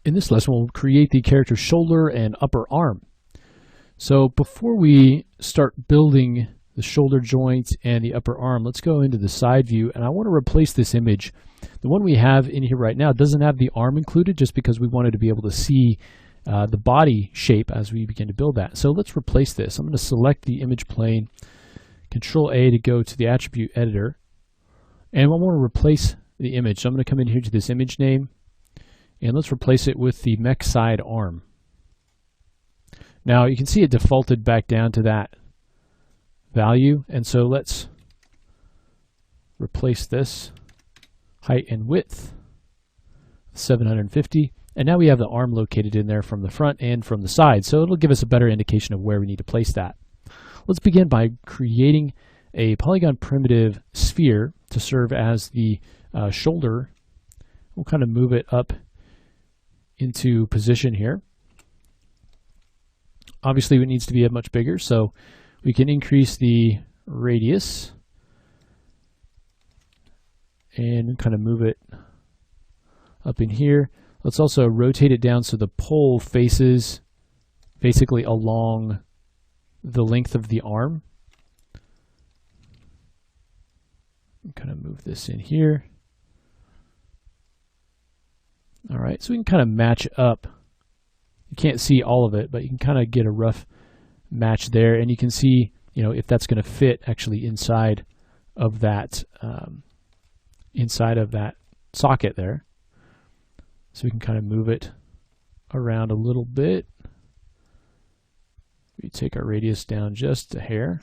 In this lesson, we'll create the character's shoulder and upper arm. So before we start building the shoulder joint and the upper arm, let's go into the side view, and I want to replace this image. The one we have in here right now doesn't have the arm included just because we wanted to be able to see the body shape as we begin to build that. So let's replace this. I'm going to select the image plane, Control A to go to the attribute editor, and I want to replace the image. So I'm going to come in here to this image name, and let's replace it with the mech side arm. Now you can see it defaulted back down to that value, and so let's replace this height and width 750, and now we have the arm located in there from the front and from the side, so it'll give us a better indication of where we need to place that. Let's begin by creating a polygon primitive sphere to serve as the shoulder. We'll kind of move it up into position here. Obviously it needs to be much bigger, so we can increase the radius and kind of move it up in here. Let's also rotate it down so the pole faces basically along the length of the arm. Kind of move this in here. All right, so we can kind of match up. You can't see all of it, but you can kind of get a rough match there, and you can see, you know, if that's going to fit actually inside of that socket there. So we can kind of move it around a little bit. We take our radius down just a hair.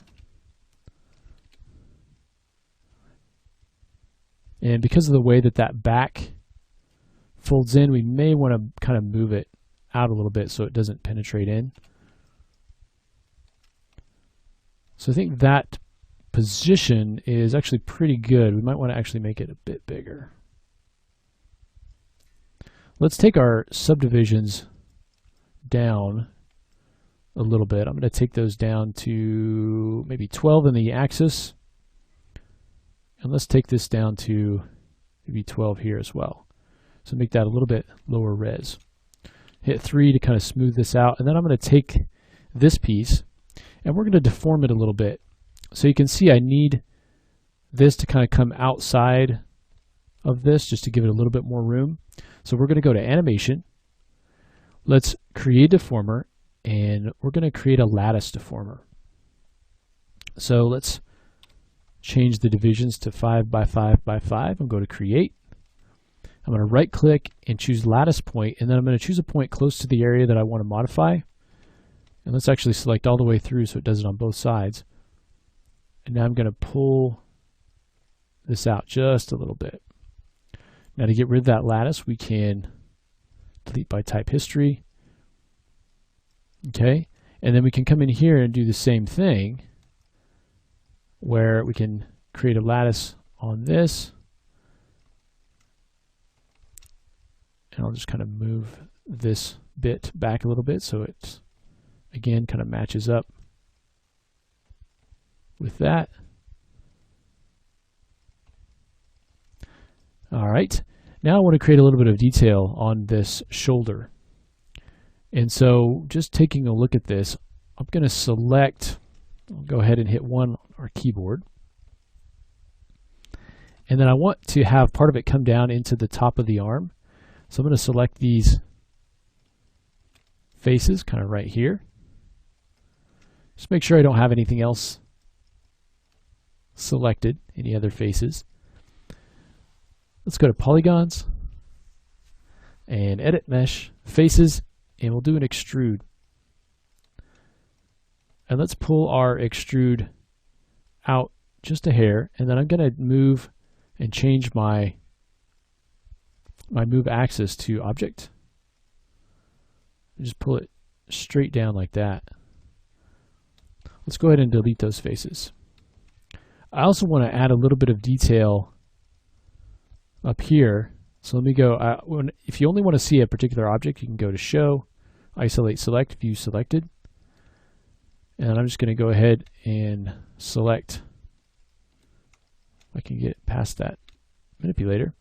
And because of the way that that back folds in, we may want to kind of move it out a little bit so it doesn't penetrate in. So I think that position is actually pretty good. We might want to actually make it a bit bigger. Let's take our subdivisions down a little bit. I'm going to take those down to maybe 12 in the axis. And let's take this down to maybe 12 here as well. So make that a little bit lower res. Hit 3 to kind of smooth this out. And then I'm going to take this piece and we're going to deform it a little bit. So you can see I need this to kind of come outside of this just to give it a little bit more room. So we're going to go to animation. Let's create a deformer, and we're going to create a lattice deformer. So let's change the divisions to 5 by 5 by 5 and go to create. I'm going to right click and choose lattice point, and then I'm going to choose a point close to the area that I want to modify. And let's actually select all the way through so it does it on both sides. And now I'm going to pull this out just a little bit. Now to get rid of that lattice, we can delete by type history. Okay, and then we can come in here and do the same thing where we can create a lattice on this. And I'll just kind of move this bit back a little bit so it again kind of matches up with that. All right, now I want to create a little bit of detail on this shoulder. And so just taking a look at this, I'm going to select, I'll go ahead and hit 1 on our keyboard. And then I want to have part of it come down into the top of the arm. So I'm going to select these faces kind of right here. Just make sure I don't have anything else selected, any other faces. Let's go to polygons and edit mesh faces, and we'll do an extrude. And let's pull our extrude out just a hair, and then I'm going to move and change my move axis to object. Just pull it straight down like that. Let's go ahead and delete those faces. I also want to add a little bit of detail up here. So let me go, if you only want to see a particular object, you can go to Show, Isolate Select, View Selected. And I'm just going to go ahead and select, if I can get past that manipulator,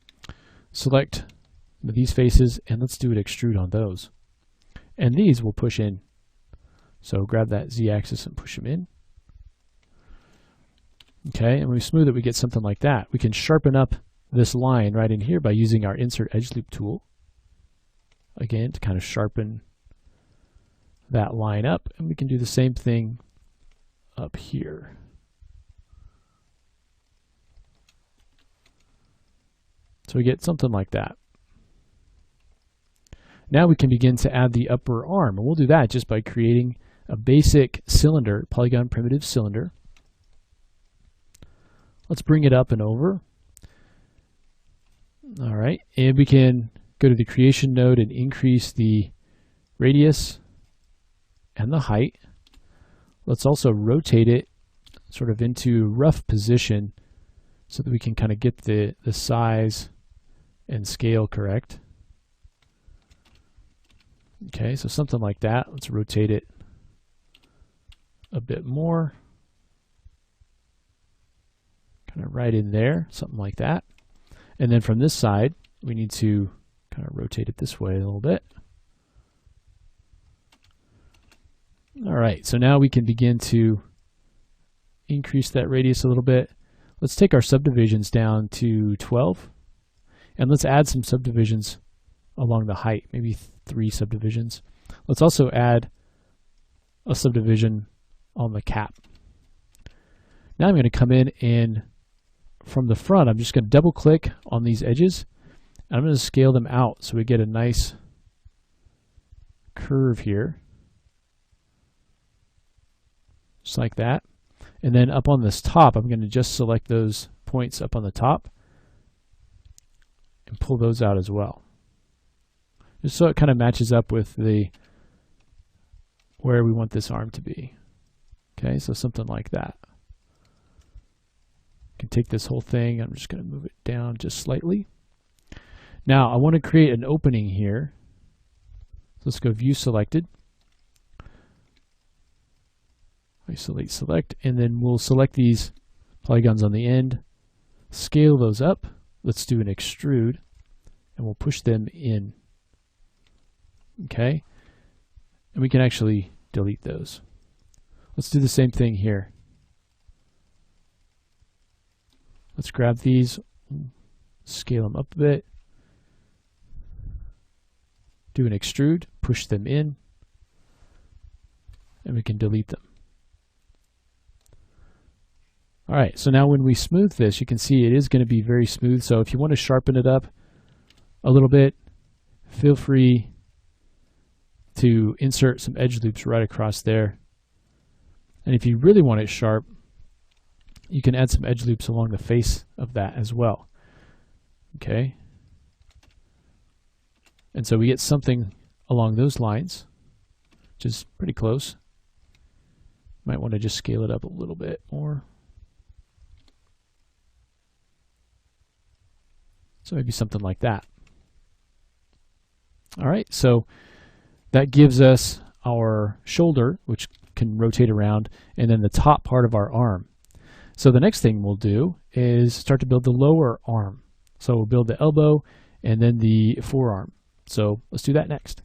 select some of these faces, and let's do an extrude on those. And these will push in. So grab that Z-axis and push them in. Okay, and when we smooth it, we get something like that. We can sharpen up this line right in here by using our Insert Edge Loop tool. Again, to kind of sharpen that line up. And we can do the same thing up here. So we get something like that. Now we can begin to add the upper arm, and we'll do that just by creating a basic cylinder, polygon primitive cylinder. Let's bring it up and over. All right, and we can go to the creation node and increase the radius and the height. Let's also rotate it sort of into rough position so that we can kind of get the size and scale correct. Okay, so something like that. Let's rotate it a bit more. Kind of right in there, something like that. And then from this side, we need to kind of rotate it this way a little bit. All right, so now we can begin to increase that radius a little bit. Let's take our subdivisions down to 12, and let's add some subdivisions along the height, maybe 3 subdivisions. Let's also add a subdivision on the cap. Now I'm going to come in and from the front, I'm just going to double click on these edges. And I'm going to scale them out so we get a nice curve here. Just like that. And then up on this top, I'm going to just select those points up on the top and pull those out as well. Just so it kind of matches up with the where we want this arm to be. Okay, so something like that. Can take this whole thing, I'm just going to move it down just slightly. Now I want to create an opening here. So let's go View Selected. Isolate Select, and then we'll select these polygons on the end, scale those up. Let's do an extrude, and we'll push them in. Okay, and we can actually delete those. Let's do the same thing here. Let's grab these, scale them up a bit, do an extrude, push them in, and we can delete them. All right, so now when we smooth this, you can see it is going to be very smooth. So if you want to sharpen it up a little bit, feel free to insert some edge loops right across there. And if you really want it sharp, you can add some edge loops along the face of that as well. Okay. And so we get something along those lines, which is pretty close. Might want to just scale it up a little bit more. So maybe something like that. All right, so that gives us our shoulder, which can rotate around, and then the top part of our arm. So the next thing we'll do is start to build the lower arm. So we'll build the elbow and then the forearm. So let's do that next.